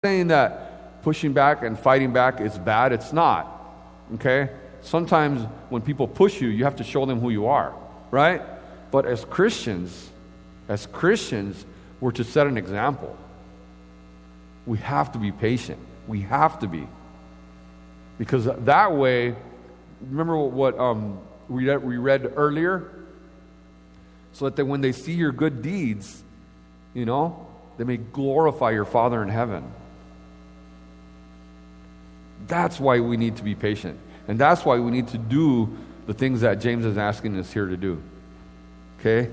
saying that pushing back and fighting back is bad. It's not. Okay? Sometimes when people push you, you have to show them who you are, right? But as Christians, we're to set an example. We have to be patient. We have to be. Because that way, remember what we read earlier? So that when they see your good deeds, they may glorify your Father in heaven. That's why we need to be patient. And that's why we need to do the things that James is asking us here to do. Okay?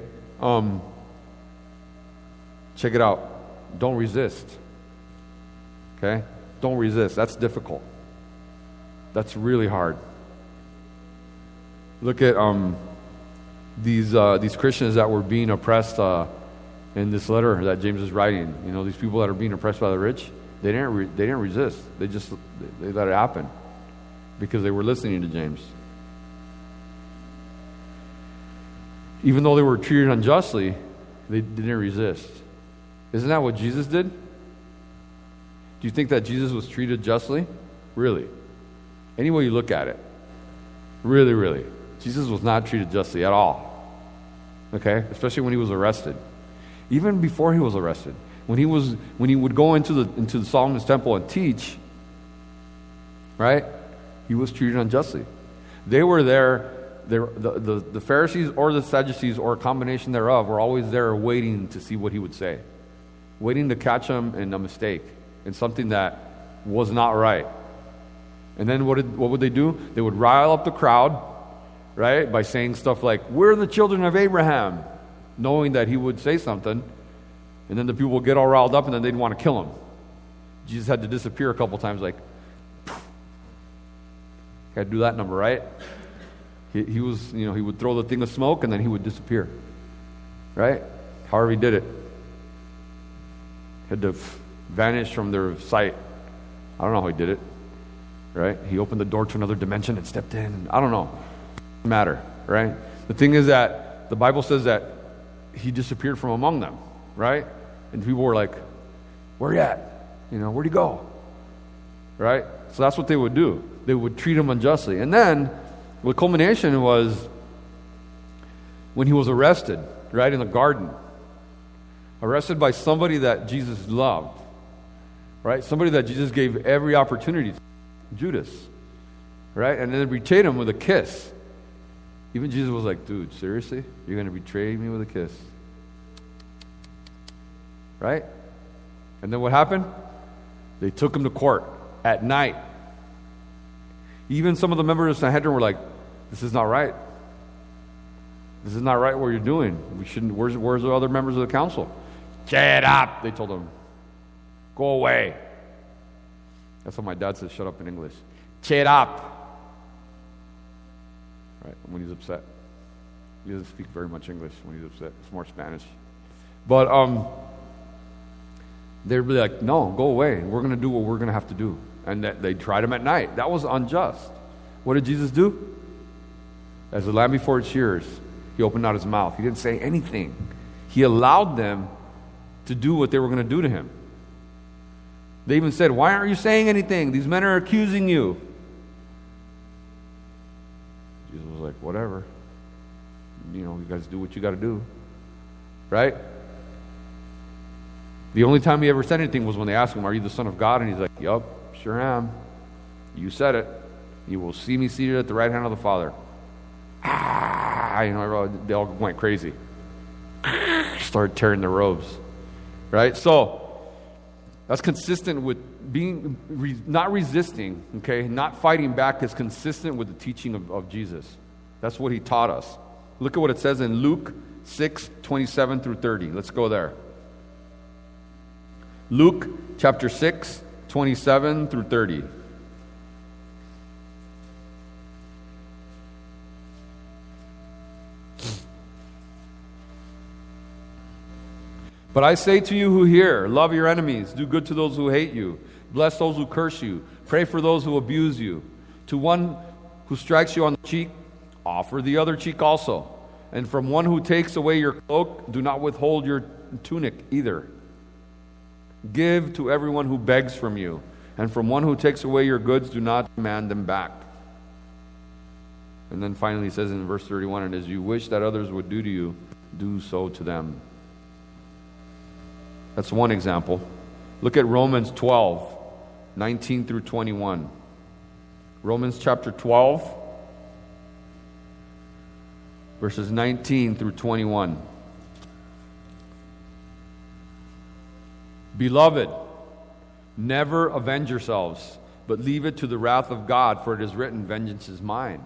Check it out. Don't resist. Okay? Don't resist. That's difficult. That's really hard. Look at these Christians that were being oppressed in this letter that James is writing. These people that are being oppressed by the rich, they didn't resist. They let it happen because they were listening to James. Even though they were treated unjustly, they didn't resist. Isn't that what Jesus did? Do you think that Jesus was treated justly? Really? Any way you look at it. Really, really. Jesus was not treated justly at all. Okay? Especially when he was arrested. Even before he was arrested. When he would go into the Solomon's temple and teach, right? He was treated unjustly. They were there, the Pharisees or the Sadducees or a combination thereof were always there waiting to see what he would say. Waiting to catch him in a mistake, in something that was not right. And then what would they do? They would rile up the crowd, right? By saying stuff like, "We're the children of Abraham," knowing that he would say something. And then the people would get all riled up and then they'd want to kill him. Jesus had to disappear a couple times, like, had to do that number, right? He was, he would throw the thing of smoke and then he would disappear. Right? However he did it. Had to vanish from their sight. I don't know how he did it. Right? He opened the door to another dimension and stepped in. I don't know. Doesn't matter. Right? The thing is that the Bible says that he disappeared from among them. Right? And people were like, "Where you at? Where'd he go?" Right? So that's what they would do. They would treat him unjustly. And then the culmination was when he was arrested, right, in the garden. Arrested by somebody that Jesus loved. Right? Somebody that Jesus gave every opportunity to. Judas. Right? And then they betrayed him with a kiss. Even Jesus was like, "Dude, seriously? You're going to betray me with a kiss?" Right? And then what happened? They took him to court at night. Even some of the members of Sanhedrin were like, "This is not right. This is not right what you're doing. We shouldn't. Where's the other members of the council?" "Get up," they told him. "Go away." That's what my dad says, "Shut up" in English. "Get up." Right? When he's upset. He doesn't speak very much English when he's upset. It's more Spanish. But they'd be like, "No, go away. We're going to do what we're going to have to do." And they tried him at night. That was unjust. What did Jesus do? As the lamb before its shears, he opened not his mouth. He didn't say anything. He allowed them to do what they were going to do to him. They even said, "Why aren't you saying anything? These men are accusing you." Jesus was like, "Whatever. You guys do what you got to do." Right? The only time he ever said anything was when they asked him, "Are you the Son of God?" And he's like, "Yup, sure am. You said it. You will see me seated at the right hand of the Father." They all went crazy. Started tearing their robes. Right? So, that's consistent with being, not resisting, okay? Not fighting back is consistent with the teaching of Jesus. That's what he taught us. Look at what it says in Luke 6:27 through 30. Let's go there. Luke chapter 6, 27 through 30. "But I say to you who hear, love your enemies, do good to those who hate you, bless those who curse you, pray for those who abuse you. To one who strikes you on the cheek, offer the other cheek also. And from one who takes away your cloak, do not withhold your tunic either. Give to everyone who begs from you, and from one who takes away your goods, do not demand them back. And then finally he says in verse 31, and as you wish that others would do to you, do so to them. That's one example. Look at Romans 12, 19 through 21. Romans chapter 12, verses 19 through 21. Beloved, never avenge yourselves, but leave it to the wrath of God, for it is written, vengeance is mine.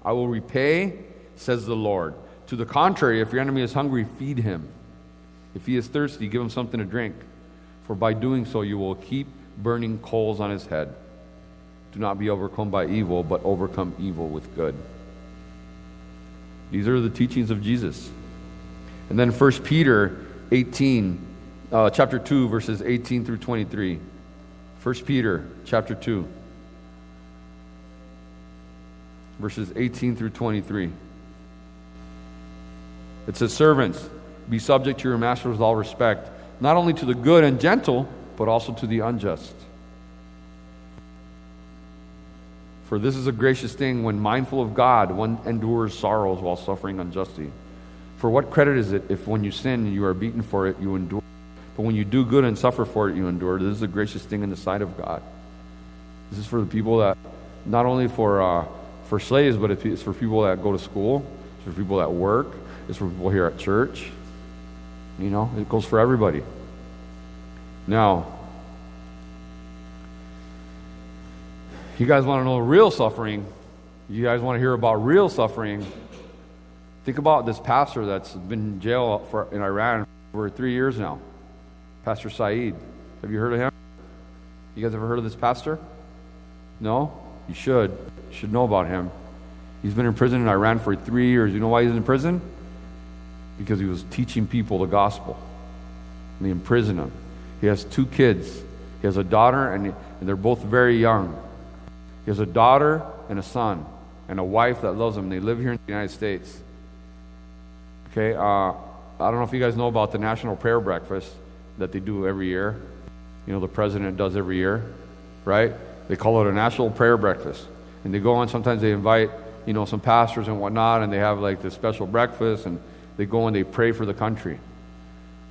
I will repay, says the Lord. To the contrary, if your enemy is hungry, feed him. If he is thirsty, give him something to drink. For by doing so, you will keep burning coals on his head. Do not be overcome by evil, but overcome evil with good. These are the teachings of Jesus. And then 1 Peter 18, chapter 2, verses 18 through 23. 1 Peter chapter 2, verses 18 through 23. It says, servants, be subject to your masters with all respect, not only to the good and gentle, but also to the unjust. For this is a gracious thing when mindful of God, one endures sorrows while suffering unjustly. For what credit is it if when you sin and you are beaten for it, you endure? But when you do good and suffer for it, you endure. This is a gracious thing in the sight of God. This is for the people that, not only for slaves, but it's for people that go to school, it's for people that work, it's for people here at church. You know, it goes for everybody. Now, you guys want to know real suffering? You guys want to hear about real suffering? Think about this pastor that's been in jail in Iran for 3 years now. Pastor Saeed. Have you heard of him? You guys ever heard of this pastor? No? You should. You should know about him. He's been in prison in Iran for 3 years. You know why he's in prison? Because he was teaching people the gospel. And they imprisoned him. He has 2 kids. He has a daughter, and they're both very young. He has a daughter and a son, and a wife that loves him. They live here in the United States. Okay, I don't know if you guys know about the National Prayer Breakfast that they do every year. You know, the president does every year, right? They call it a National Prayer Breakfast. And they go on, sometimes they invite, you know, some pastors and whatnot, and they have like this special breakfast, and they go and they pray for the country.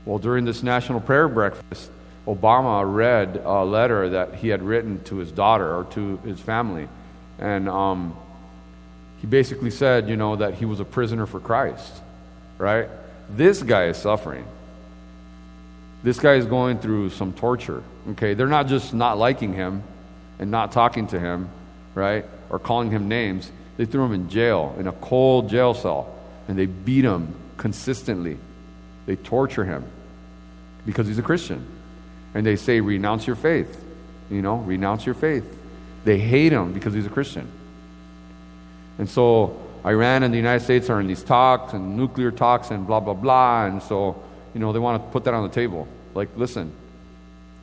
Well, during this National Prayer Breakfast, Obama read a letter that he had written to his daughter or to his family. And he basically said, you know, that he was a prisoner for Christ, right? This guy is suffering. This guy is going through some torture, okay? They're not just not liking him and not talking to him, right? Or calling him names. They threw him in jail, in a cold jail cell, and they beat him consistently. They torture him because he's a Christian. And they say, renounce your faith. You know, renounce your faith. They hate him because he's a Christian. And so Iran and the United States are in these talks and nuclear talks and blah, blah, blah. And so, you know, they want to put that on the table. Like, listen,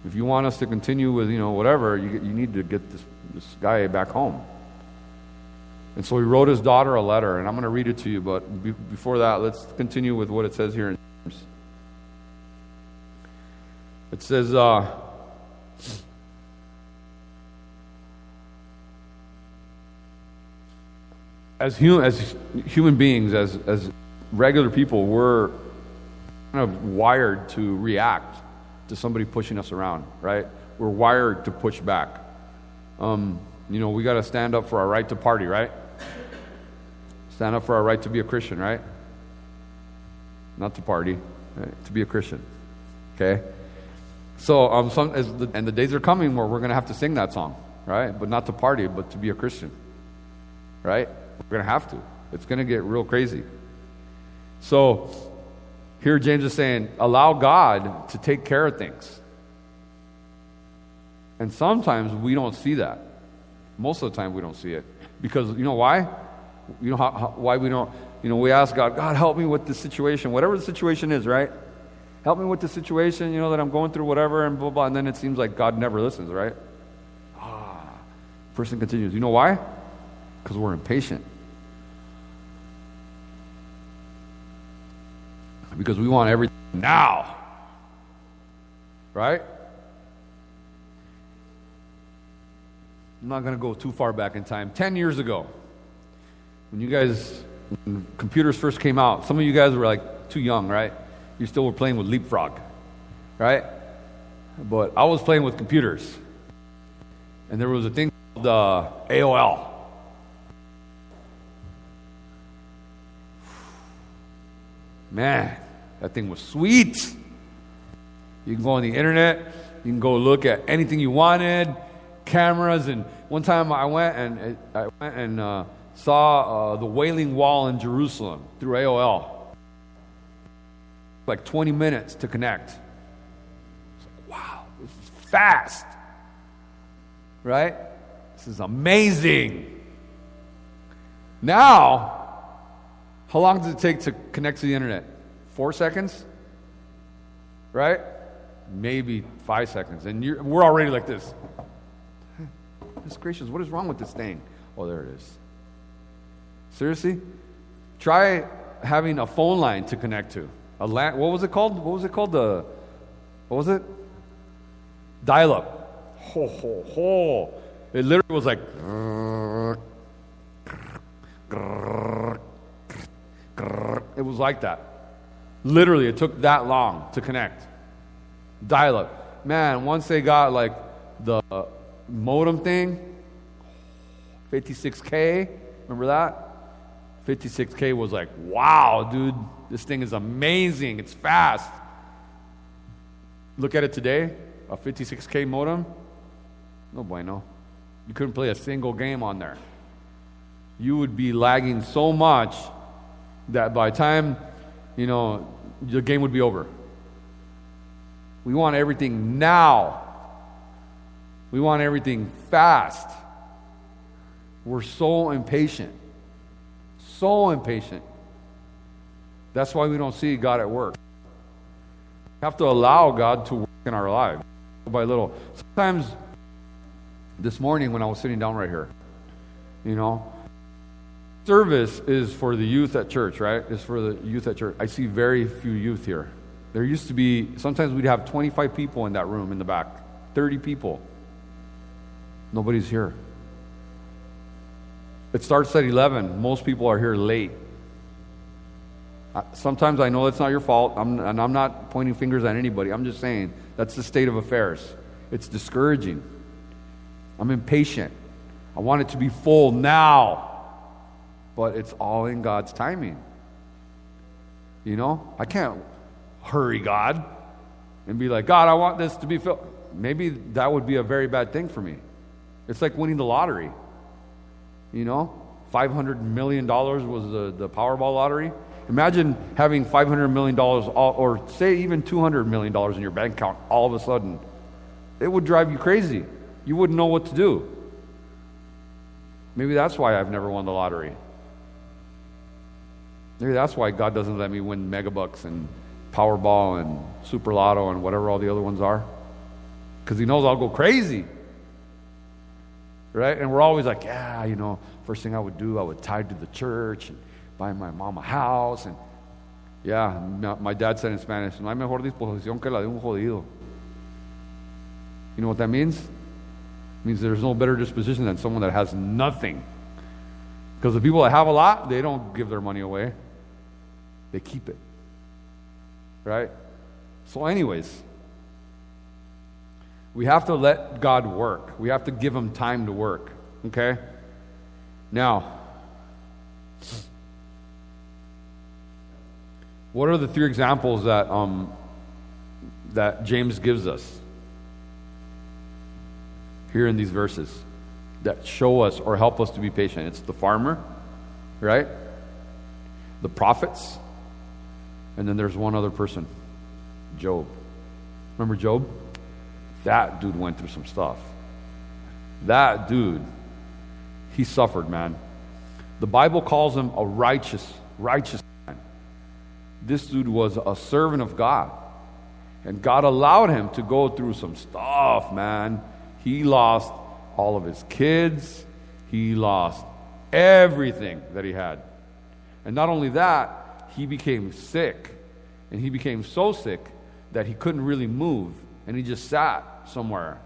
if you want us to continue with, you know, whatever, you need to get this guy back home. And so he wrote his daughter a letter, and I'm going to read it to you, but before that, let's continue with what it says here in James. It says, as human beings, as regular people, we're kind of wired to react to somebody pushing us around, right? We're wired to push back. You know, we got to stand up for our right to party, right? Stand up for our right to be a Christian, right? Not to party, right? To be a Christian, okay? So, and the days are coming where we're going to have to sing that song, right? But not to party, but to be a Christian, right? We're going to have to. It's going to get real crazy. So, here James is saying, allow God to take care of things. And sometimes we don't see that. Most of the time we don't see it. Because, you know why? You know why we don't? You know, we ask God, God, help me with this situation, whatever the situation is, right? Help me with the situation, you know, that I'm going through, whatever, and blah, blah, and then it seems like God never listens, right? Person continues. You know why? Because we're impatient. Because we want everything now. Right? I'm not going to go too far back in time. 10 years ago, when computers first came out, some of you guys were like too young, right? You still were playing with Leapfrog, right? But I was playing with computers. And there was a thing called AOL. Man, that thing was sweet. You can go on the internet. You can go look at anything you wanted, cameras. And one time I went and saw the Wailing Wall in Jerusalem through AOL. Like 20 minutes to connect. Like, wow, this is fast. Right? This is amazing. Now, how long does it take to connect to the internet? 4 seconds? Right? Maybe 5 seconds. And we're already like this. Goodness gracious, what is wrong with this thing? Oh, there it is. Seriously? Try having a phone line to connect to. What was it called? What was it? Dial-up. Ho, ho, ho. It literally was like... It was like that. Literally, it took that long to connect. Dial-up. Man, once they got like the modem thing, 56K, remember that? 56K was like, wow, dude, this thing is amazing. It's fast. Look at it today, a 56K modem. No bueno. You couldn't play a single game on there. You would be lagging so much that by the time, the game would be over. We want everything now. We want everything fast. We're so impatient. So impatient. That's why we don't see God at work. We have to allow God to work in our lives little by little. Sometimes this morning when I was sitting down right here, service is for the youth at church, right? It's for the youth at church. I see very few youth here. There used to be, sometimes we'd have 25 people in that room in the back, 30 people. Nobody's here. It starts at 11. Most people are here late. Sometimes I know that's not your fault, and I'm not pointing fingers at anybody. I'm just saying that's the state of affairs. It's discouraging. I'm impatient. I want it to be full now, but it's all in God's timing. I can't hurry God and be like, God, I want this to be filled. Maybe that would be a very bad thing for me. It's like winning the lottery. $500 million was the Powerball lottery. Imagine having $500 million, or say even $200 million in your bank account all of a sudden. It would drive you crazy. You wouldn't know what to do. Maybe that's why I've never won the lottery. Maybe that's why God doesn't let me win Megabucks and Powerball and Super Lotto and whatever all the other ones are. Because He knows I'll go crazy. Right? And we're always like, first thing I would do, I would tithe to the church and buy my mom a house. And my dad said in Spanish, no hay mejor disposición que la de un jodido. You know what that means? It means there's no better disposition than someone that has nothing. Because the people that have a lot, they don't give their money away. They keep it. Right? So anyways, we have to let God work. We have to give Him time to work. Okay? Now, what are the 3 examples that James gives us here in these verses that show us or help us to be patient? It's the farmer, right? The prophets, and then there's one other person, Job. Remember Job? That dude went through some stuff. That dude, he suffered, man. The Bible calls him a righteous man. This dude was a servant of God. And God allowed him to go through some stuff, man. He lost all of his kids. He lost everything that he had. And not only that, he became sick. And he became so sick that he couldn't really move. And he just sat somewhere